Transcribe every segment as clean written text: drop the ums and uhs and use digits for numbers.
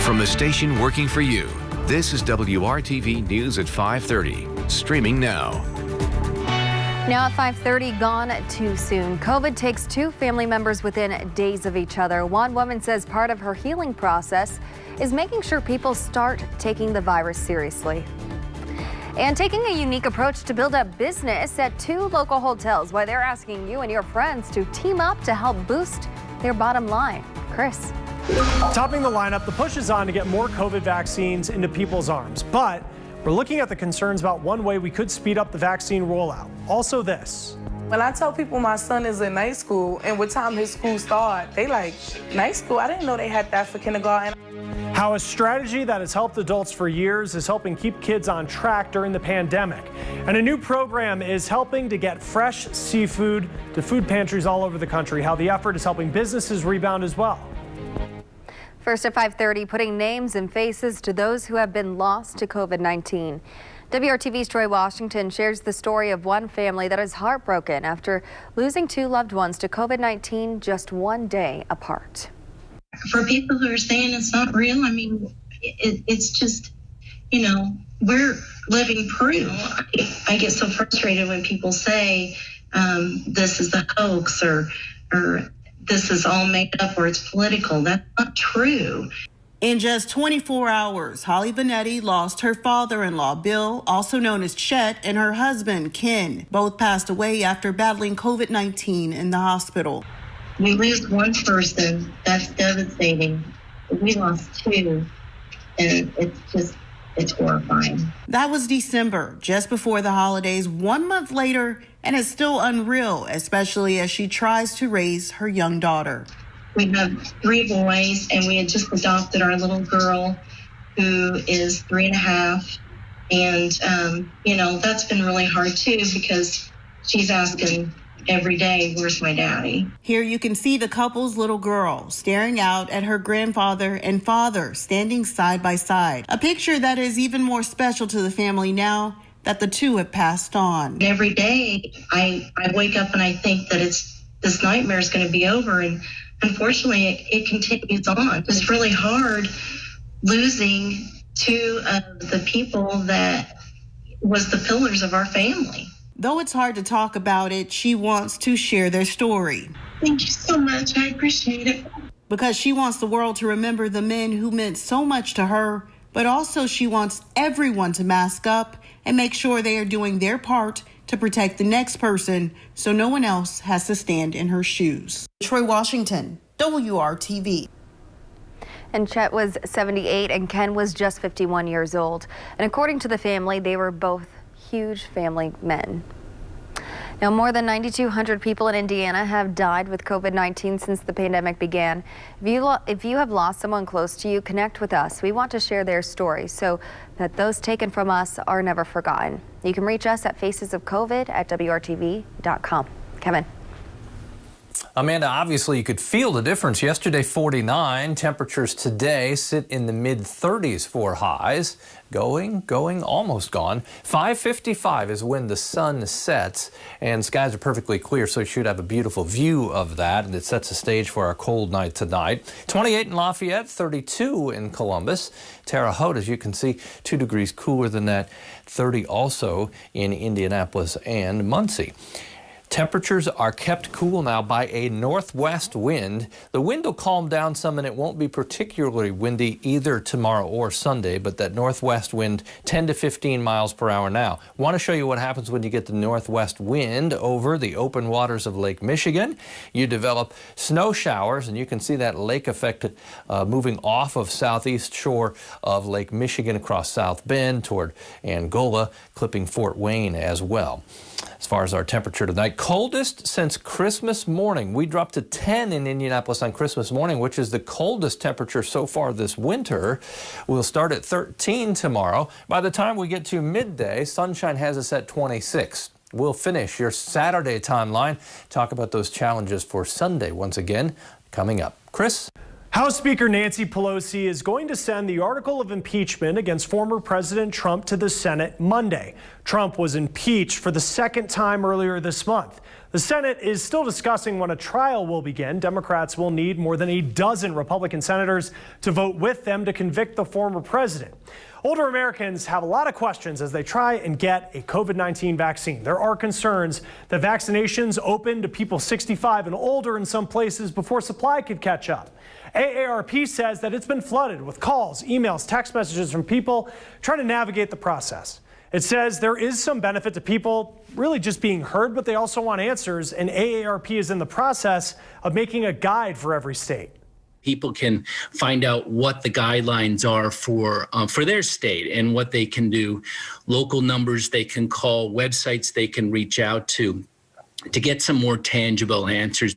From the station working for you, this is WRTV News at 5:30. Streaming now. Now at 5:30, gone too soon. COVID takes two family members within days of each other. One woman says part of her healing process is making sure people start taking the virus seriously. And taking a unique approach to build up business at two local hotels, why they're asking you and your friends to team up to help boost their bottom line. Chris. Topping the lineup, the push is on to get more COVID vaccines into people's arms. But we're looking at the concerns about one way we could speed up the vaccine rollout. Also this. When I tell people my son is in night school and what time his school starts, they like, night school? I didn't know they had that for kindergarten. How a strategy that has helped adults for years is helping keep kids on track during the pandemic. And a new program is helping to get fresh seafood to food pantries all over the country. How the effort is helping businesses rebound as well. First at 5:30, putting names and faces to those who have been lost to COVID-19. WRTV's Troy Washington shares the story of one family that is heartbroken after losing two loved ones to COVID-19 just one day apart. For people who are saying it's not real, I mean, it's just, you know, we're living proof. I get so frustrated when people say this is a hoax or this is all made up or it's political. That's not true. In just 24 hours, Holly Vanetti lost her father-in-law, Bill, also known as Chet, and her husband, Ken. Both passed away after battling COVID-19 in the hospital. We lose one person, that's devastating. We lost two, and it's horrifying. That was December, just before the holidays, 1 month later, and it's still unreal, especially as she tries to raise her young daughter. We have 3 boys, and we had just adopted our little girl, who is 3.5. And, you know, that's been really hard, too, because she's asking every day, where's my daddy? Here you can see the couple's little girl staring out at her grandfather and father standing side by side. A picture that is even more special to the family now that the two have passed on. Every day I wake up and I think that this nightmare is going to be over, and unfortunately it continues on. It's really hard losing two of the people that was the pillars of our family. Though it's hard to talk about it, she wants to share their story. Thank you so much. I appreciate it. Because she wants the world to remember the men who meant so much to her, but also she wants everyone to mask up and make sure they are doing their part to protect the next person so no one else has to stand in her shoes. Troy Washington, WRTV. And Chet was 78 and Ken was just 51 years old. And according to the family, they were both huge family men. Now, more than 9,200 people in Indiana have died with COVID-19 since the pandemic began. If you have lost someone close to you, connect with us. We want to share their stories so that those taken from us are never forgotten. You can reach us at facesofcovid@WRTV.com. Kevin. Amanda, obviously you could feel the difference. Yesterday 49, temperatures today sit in the mid-30s for highs. Almost gone. 5:55 is when the sun sets and skies are perfectly clear, so you should have a beautiful view of that, and it sets the stage for our cold night tonight. 28 in Lafayette, 32 in Columbus. Terre Haute, as you can see, 2 degrees cooler than that. 30 also in Indianapolis and Muncie. Temperatures are kept cool now by a northwest wind. The wind will calm down some and it won't be particularly windy either tomorrow or Sunday, but that northwest wind 10 to 15 miles per hour now. Want to show you what happens when you get the northwest wind over the open waters of Lake Michigan. You develop snow showers, and you can see that lake effect moving off of southeast shore of Lake Michigan across South Bend toward Angola, clipping Fort Wayne as well. As far as our temperature tonight, coldest since Christmas morning. We dropped to 10 in Indianapolis on Christmas morning, which is the coldest temperature so far this winter. We'll start at 13 tomorrow. By the time we get to midday, sunshine has us at 26. We'll finish your Saturday timeline. Talk about those challenges for Sunday once again coming up. Chris? House Speaker Nancy Pelosi is going to send the article of impeachment against former President Trump to the Senate Monday. Trump was impeached for the second time earlier this month. The Senate is still discussing when a trial will begin. Democrats will need more than a dozen Republican senators to vote with them to convict the former president. Older Americans have a lot of questions as they try and get a COVID-19 vaccine. There are concerns that vaccinations open to people 65 and older in some places before supply could catch up. AARP says that it's been flooded with calls, emails, text messages from people trying to navigate the process. It says there is some benefit to people really just being heard, but they also want answers, and AARP is in the process of making a guide for every state. People can find out what the guidelines are for their state and what they can do, local numbers they can call, websites they can reach out to get some more tangible answers.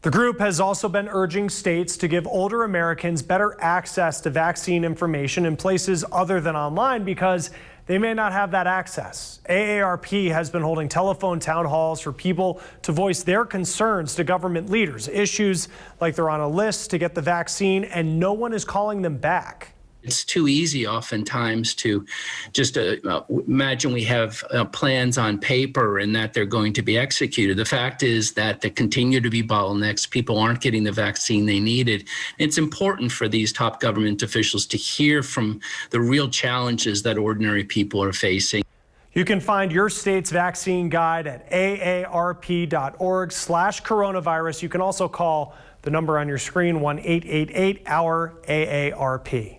The group has also been urging states to give older Americans better access to vaccine information in places other than online because they may not have that access. AARP has been holding telephone town halls for people to voice their concerns to government leaders. Issues like they're on a list to get the vaccine and no one is calling them back. It's too easy oftentimes to just imagine we have plans on paper and that they're going to be executed. The fact is that there continue to be bottlenecks. People aren't getting the vaccine they needed. It's important for these top government officials to hear from the real challenges that ordinary people are facing. You can find your state's vaccine guide at aarp.org/coronavirus. You can also call the number on your screen, 1-888-OUR-AARP.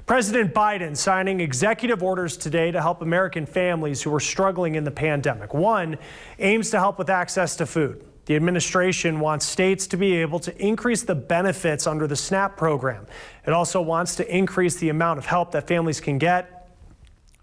President Biden signing executive orders today to help American families who are struggling in the pandemic. One aims to help with access to food. The administration wants states to be able to increase the benefits under the SNAP program. It also wants to increase the amount of help that families can get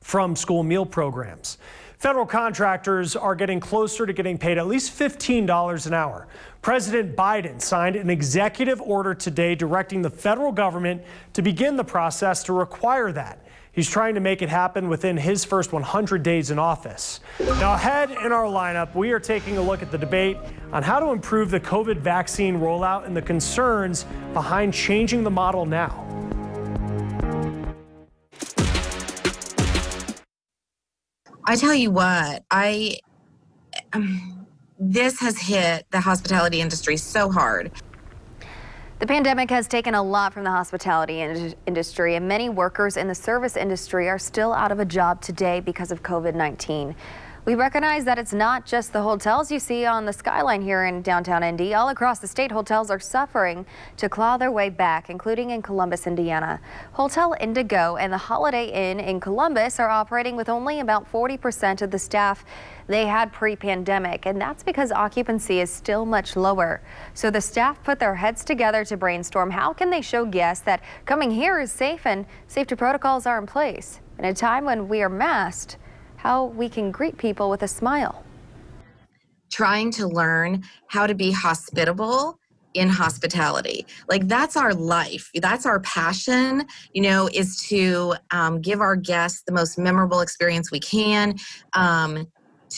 from school meal programs. Federal contractors are getting closer to getting paid at least $15 an hour. President Biden signed an executive order today directing the federal government to begin the process to require that. He's trying to make it happen within his first 100 days in office. Now, ahead in our lineup, we are taking a look at the debate on how to improve the COVID vaccine rollout and the concerns behind changing the model now. I tell you what, this has hit the hospitality industry so hard. The pandemic has taken a lot from the hospitality industry, and many workers in the service industry are still out of a job today because of COVID-19. We recognize that it's not just the hotels you see on the skyline here in downtown Indy. All across the state, hotels are suffering to claw their way back, including in Columbus, Indiana. Hotel Indigo and the Holiday Inn in Columbus are operating with only about 40% of the staff they had pre-pandemic, and that's because occupancy is still much lower. So the staff put their heads together to brainstorm how can they show guests that coming here is safe and safety protocols are in place. In a time when we are masked, how we can greet people with a smile. Trying to learn how to be hospitable in hospitality. Like, that's our life. That's our passion, is to give our guests the most memorable experience we can.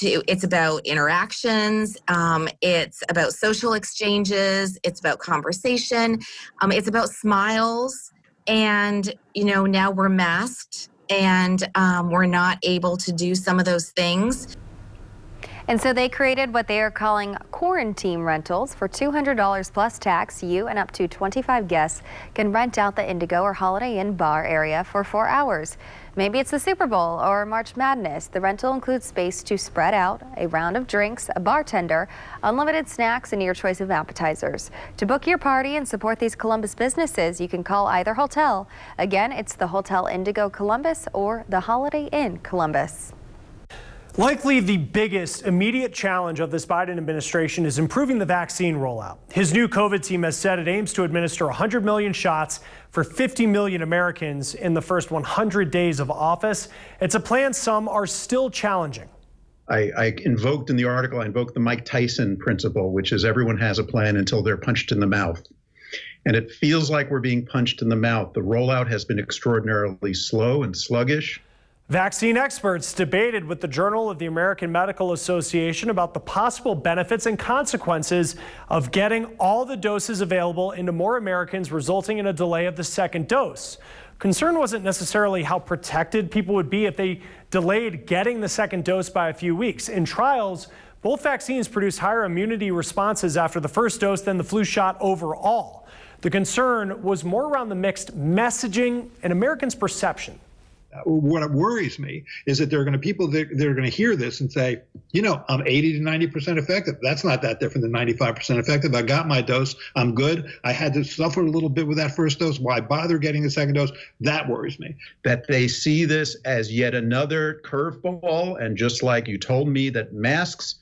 It's about interactions. It's about social exchanges. It's about conversation. It's about smiles. And, now we're masked. And we're not able to do some of those things. And so they created what they are calling quarantine rentals. For $200 plus tax, you and up to 25 guests can rent out the Indigo or Holiday Inn bar area for 4 hours. Maybe it's the Super Bowl or March Madness. The rental includes space to spread out, a round of drinks, a bartender, unlimited snacks, and your choice of appetizers. To book your party and support these Columbus businesses, you can call either hotel. Again, it's the Hotel Indigo Columbus or the Holiday Inn Columbus. Likely the biggest immediate challenge of this Biden administration is improving the vaccine rollout. His new COVID team has said it aims to administer 100 million shots for 50 million Americans in the first 100 days of office. It's a plan some are still challenging. I invoked in the article, I invoked the Mike Tyson principle, which is everyone has a plan until they're punched in the mouth. And it feels like we're being punched in the mouth. The rollout has been extraordinarily slow and sluggish. Vaccine experts debated with the Journal of the American Medical Association about the possible benefits and consequences of getting all the doses available into more Americans, resulting in a delay of the second dose. Concern wasn't necessarily how protected people would be if they delayed getting the second dose by a few weeks. In trials, Both vaccines produce higher immunity responses after the first dose than the flu shot overall. The concern was more around the mixed messaging and Americans' perception. What worries me is that there are going to be people that are going to hear this and say, you know, I'm 80 to 90% effective. That's not that different than 95% effective. I got my dose. I'm good. I had to suffer a little bit with that first dose. Why bother getting the second dose? That worries me. That they see this as yet another curveball, and just like you told me that masks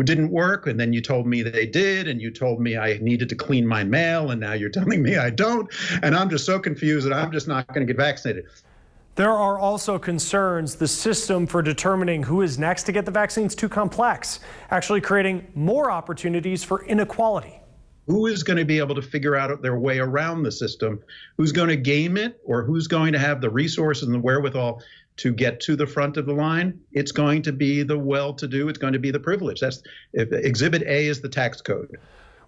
didn't work, and then you told me that they did, and you told me I needed to clean my mail, and now you're telling me I don't, and I'm just so confused that I'm just not going to get vaccinated. There are also concerns the system for determining who is next to get the vaccine is too complex, actually creating more opportunities for inequality. Who is going to be able to figure out their way around the system? Who's going to game it, or who's going to have the resources and the wherewithal to get to the front of the line? It's going to be the well-to-do. It's going to be the privileged. That's Exhibit A is the tax code.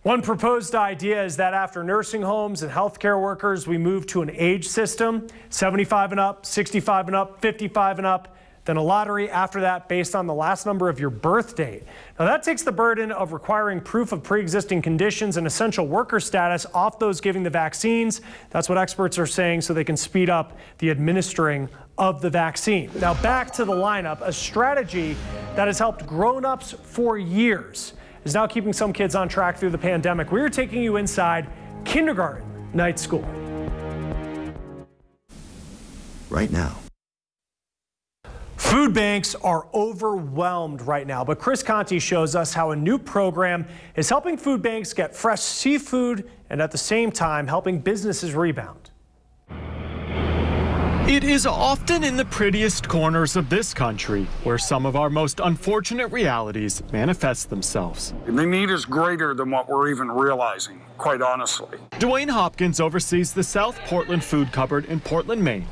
One proposed idea is that after nursing homes and healthcare workers, we move to an age system, 75 and up, 65 and up, 55 and up, then a lottery after that based on the last number of your birth date. Now that takes the burden of requiring proof of pre-existing conditions and essential worker status off those giving the vaccines. That's what experts are saying, so they can speed up the administering of the vaccine. Now back to the lineup, a strategy that has helped grown-ups for years is now keeping some kids on track through the pandemic. We're taking you inside kindergarten night school. Right now. Food banks are overwhelmed right now, but Chris Conti shows us how a new program is helping food banks get fresh seafood and at the same time helping businesses rebound. It is often in the prettiest corners of this country where some of our most unfortunate realities manifest themselves. The need is greater than what we're even realizing, quite honestly. Dwayne Hopkins oversees the South Portland Food Cupboard in Portland, Maine,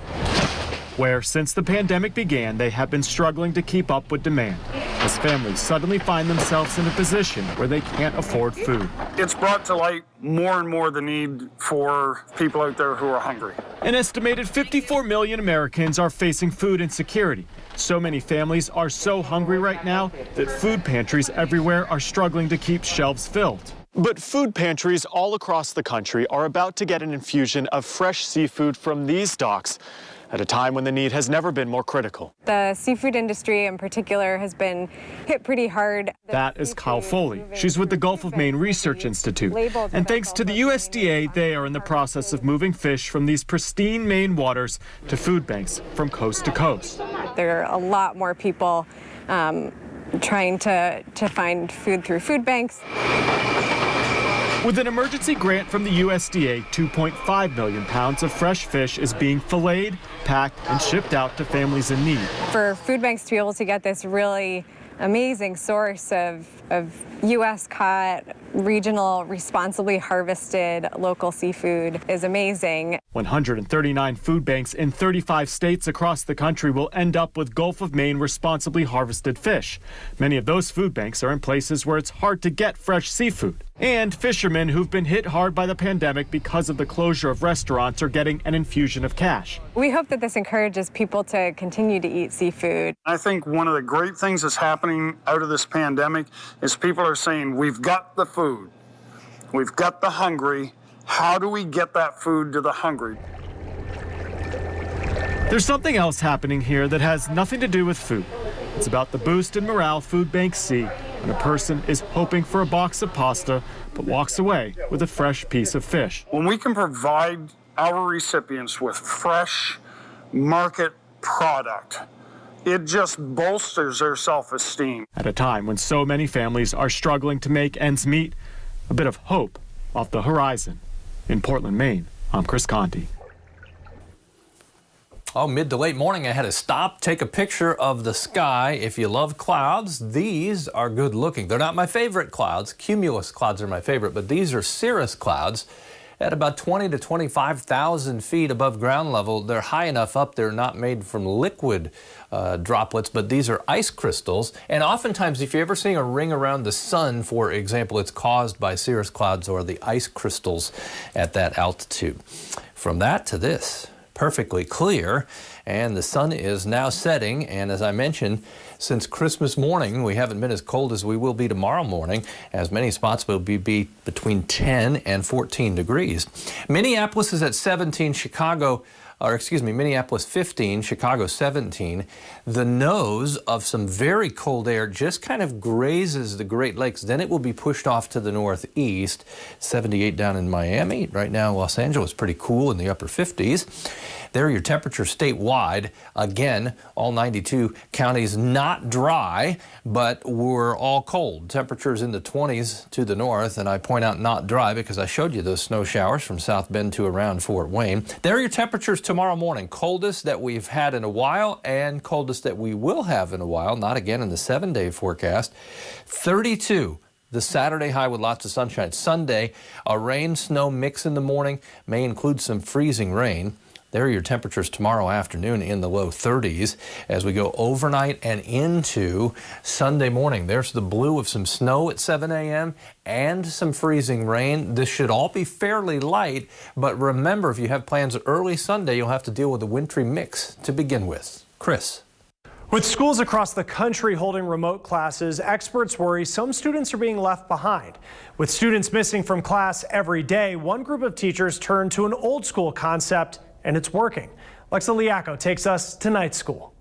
where since the pandemic began, they have been struggling to keep up with demand as families suddenly find themselves in a position where they can't afford food. It's brought to light more and more the need for people out there who are hungry. An estimated 54 million Americans are facing food insecurity. So many families are so hungry right now that food pantries everywhere are struggling to keep shelves filled. But food pantries all across the country are about to get an infusion of fresh seafood from these docks at a time when the need has never been more critical. The seafood industry in particular has been hit pretty hard. That is Kyle Foley. She's with the Gulf of Maine Research Institute. And thanks to the USDA, they are in the process of moving fish from these pristine Maine waters to food banks from coast to coast. There are a lot more people trying to find food through food banks. With an emergency grant from the USDA, 2.5 million pounds of fresh fish is being filleted, packed, and shipped out to families in need. For food banks to be able to get this really amazing source of U.S. caught, regional, responsibly harvested local seafood is amazing. 139 food banks in 35 states across the country will end up with Gulf of Maine responsibly harvested fish. Many of those food banks are in places where it's hard to get fresh seafood. And fishermen who've been hit hard by the pandemic because of the closure of restaurants are getting an infusion of cash. We hope that this encourages people to continue to eat seafood. I think one of the great things that's happening out of this pandemic is people are saying, we've got the food, we've got the hungry. How do we get that food to the hungry? There's something else happening here that has nothing to do with food. It's about the boost in morale food banks see when a person is hoping for a box of pasta but walks away with a fresh piece of fish. When we can provide our recipients with fresh market product, it just bolsters their self-esteem. At a time when so many families are struggling to make ends meet, a bit of hope off the horizon. In Portland, Maine, I'm Chris Conti. Oh, mid to late morning, I had to stop, take a picture of the sky. If you love clouds, these are good looking. They're not my favorite clouds. Cumulus clouds are my favorite, but these are cirrus clouds. At about 20 to 25,000 feet above ground level, they're high enough up, they're not made from liquid droplets, but these are ice crystals. And oftentimes, if you're ever seeing a ring around the sun, for example, it's caused by cirrus clouds or the ice crystals at that altitude. From that to this. perfectly clear, and the sun is now setting. And as I mentioned, since Christmas morning, we haven't been as cold as we will be tomorrow morning, as many spots will be between 10 and 14 degrees. Minneapolis is at 17, Minneapolis 15, Chicago 17. The nose of some very cold air just kind of grazes the Great Lakes. Then it will be pushed off to the northeast. 78 down in Miami. Right now, Los Angeles pretty cool in the upper 50s. There are your temperatures statewide. Again, all 92 counties not dry, but we're all cold. Temperatures in the 20s to the north, and I point out not dry because I showed you those snow showers from South Bend to around Fort Wayne. There are your temperatures tomorrow morning. Coldest that we've had in a while and coldest that we will have in a while. Not again in the 7-day forecast. 32. The Saturday high with lots of sunshine. Sunday, a rain-snow mix in the morning, may include some freezing rain. There are your temperatures tomorrow afternoon in the low 30s as we go overnight and into Sunday morning. There's the blue of some snow at 7 a.m. and some freezing rain. This should all be fairly light, but remember, if you have plans early Sunday, you'll have to deal with a wintry mix to begin with. Chris. With schools across the country holding remote classes, experts worry some students are being left behind. With students missing from class every day, one group of teachers turned to an old school concept, and it's working. Alexa Liaco takes us to night school.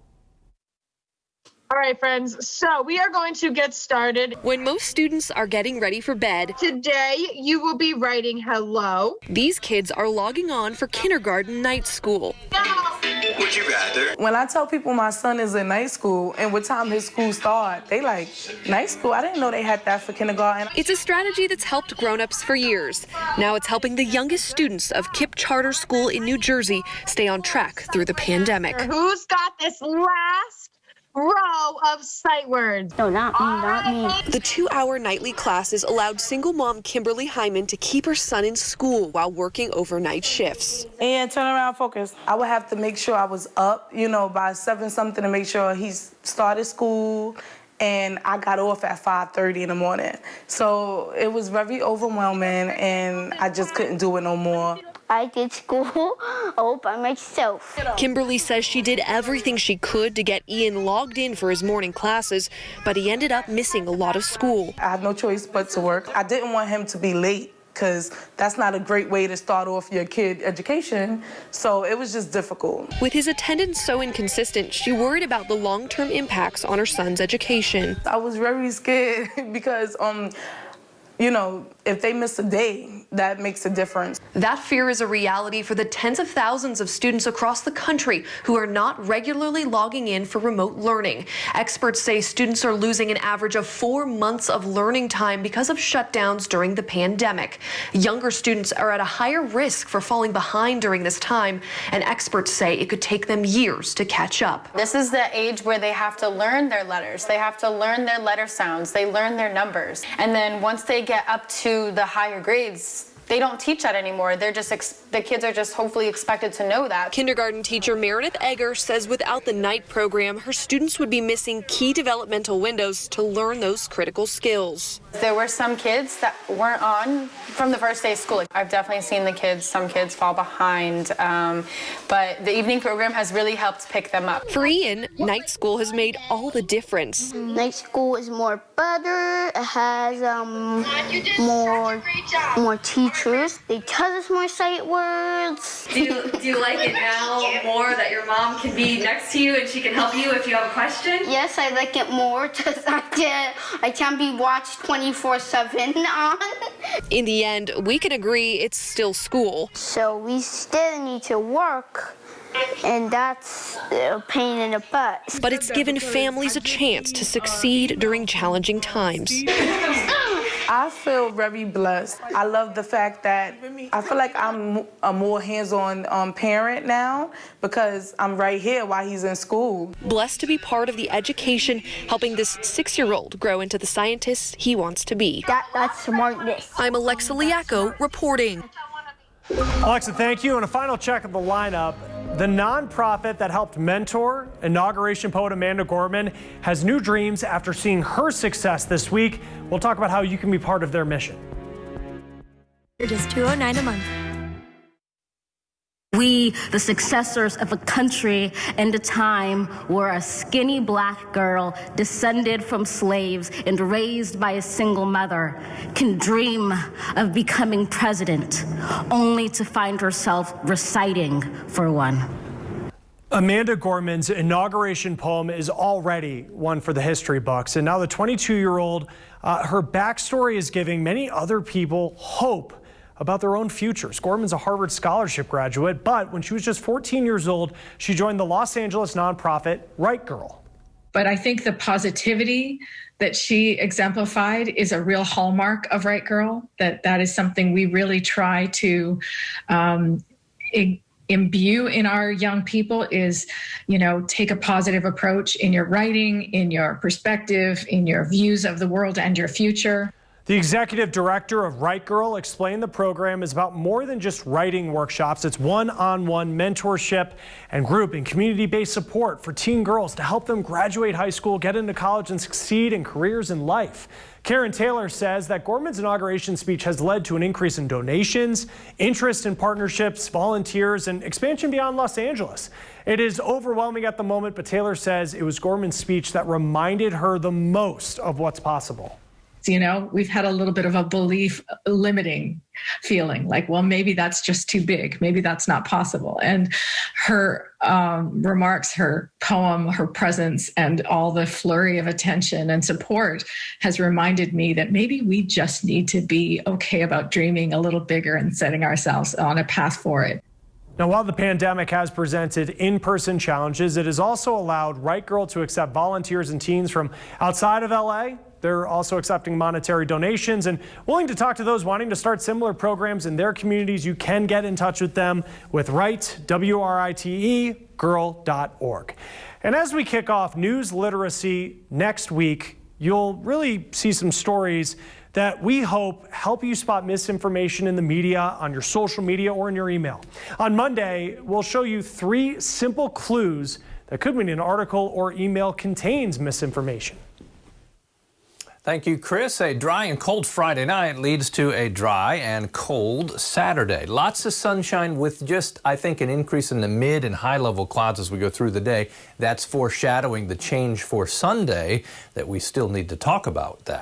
All right, friends, so we are going to get started. When most students are getting ready for bed, Today, you will be writing hello. these kids are logging on for kindergarten night school. Would you rather? When I tell people my son is in night school and what time his school starts, they like, night school? I didn't know they had that for kindergarten. It's a strategy that's helped grown-ups for years. Now it's helping the youngest students of KIPP Charter School in New Jersey stay on track through the pandemic. Who's got this last row of sight words? No, not me. The 2-hour nightly classes allowed single mom Kimberly Hyman to keep her son in school while working overnight shifts. And turn around, focus. I would have to make sure I was up, by 7-something to make sure he started school. And I got off at 5:30 in the morning. So it was very overwhelming and I just couldn't do it no more. I did school all by myself. Kimberly says she did everything she could to get Ian logged in for his morning classes, but he ended up missing a lot of school. I had no choice but to work. I didn't want him to be late because that's not a great way to start off your kid education. So it was just difficult. With his attendance so inconsistent, she worried about the long-term impacts on her son's education. I was very scared because, if they miss a day, that makes a difference. That fear is a reality for the tens of thousands of students across the country who are not regularly logging in for remote learning. Experts say students are losing an average of 4 months of learning time because of shutdowns during the pandemic. Younger students are at a higher risk for falling behind during this time, and experts say it could take them years to catch up. This is the age where they have to learn their letters. They have to learn their letter sounds. They learn their numbers. And then once they get up to the higher grades, they don't teach that anymore. They're just the kids are just hopefully expected to know that. Kindergarten teacher Meredith Egger says without the night program, her students would be missing key developmental windows to learn those critical skills. There were some kids that weren't on from the first day of school. I've definitely seen some kids fall behind, but the evening program has really helped pick them up. For Ian, night school has made all the difference. Night school is more better. It has more teachers. They tell us more sight words. Do you like it now more that your mom can be next to you and she can help you if you have a question? Yes, I like it more because I can be watched 24/7 on. In the end, we can agree it's still school. So we still need to work, and that's a pain in the butt. But it's given families a chance to succeed during challenging times. I feel very blessed. I love the fact that I feel like I'm a more hands-on parent now because I'm right here while he's in school. Blessed to be part of the education helping this 6-year-old grow into the scientist he wants to be. That's smartness. I'm Alexa Liaco reporting. Alexa, thank you. And a final check of the lineup. The nonprofit that helped mentor inauguration poet Amanda Gorman has new dreams after seeing her success this week. We'll talk about how you can be part of their mission. For just $209 a month. we, the successors of a country and a time where a skinny black girl descended from slaves and raised by a single mother can dream of becoming president, only to find herself reciting for one. Amanda Gorman's inauguration poem is already one for the history books. And now the 22-year-old, her backstory is giving many other people hope about their own futures. Gorman's a Harvard Scholarship graduate, but when she was just 14 years old, she joined the Los Angeles nonprofit Right Girl. But I think the positivity that she exemplified is a real hallmark of Right Girl, that is something we really try to imbue in our young people is, take a positive approach in your writing, in your perspective, in your views of the world and your future. The executive director of Right Girl explained the program is about more than just writing workshops. It's one-on-one mentorship and group and community-based support for teen girls to help them graduate high school, get into college, and succeed in careers in life. KEREN Taylor says that Gorman's inauguration speech has led to an increase in donations, interest in partnerships, volunteers, and expansion beyond Los Angeles. It is overwhelming at the moment, but Taylor says it was Gorman's speech that reminded her the most of what's possible. We've had a little bit of a belief limiting feeling like, well, maybe that's just too big. Maybe that's not possible. And her remarks, her poem, her presence, and all the flurry of attention and support has reminded me that maybe we just need to be okay about dreaming a little bigger and setting ourselves on a path for it. Now, while the pandemic has presented in-person challenges, it has also allowed Right Girl to accept volunteers and teens from outside of LA. They're also accepting monetary donations and willing to talk to those wanting to start similar programs in their communities. You can get in touch with them with WRITE girl.org. And as we kick off news literacy next week, you'll really see some stories that we hope help you spot misinformation in the media, on your social media, or in your email. On Monday, we'll show you 3 simple clues that could mean an article or email contains misinformation. Thank you, Chris. A dry and cold Friday night leads to a dry and cold Saturday. Lots of sunshine with just, I think, an increase in the mid and high level clouds as we go through the day. That's foreshadowing the change for Sunday that we still need to talk about that.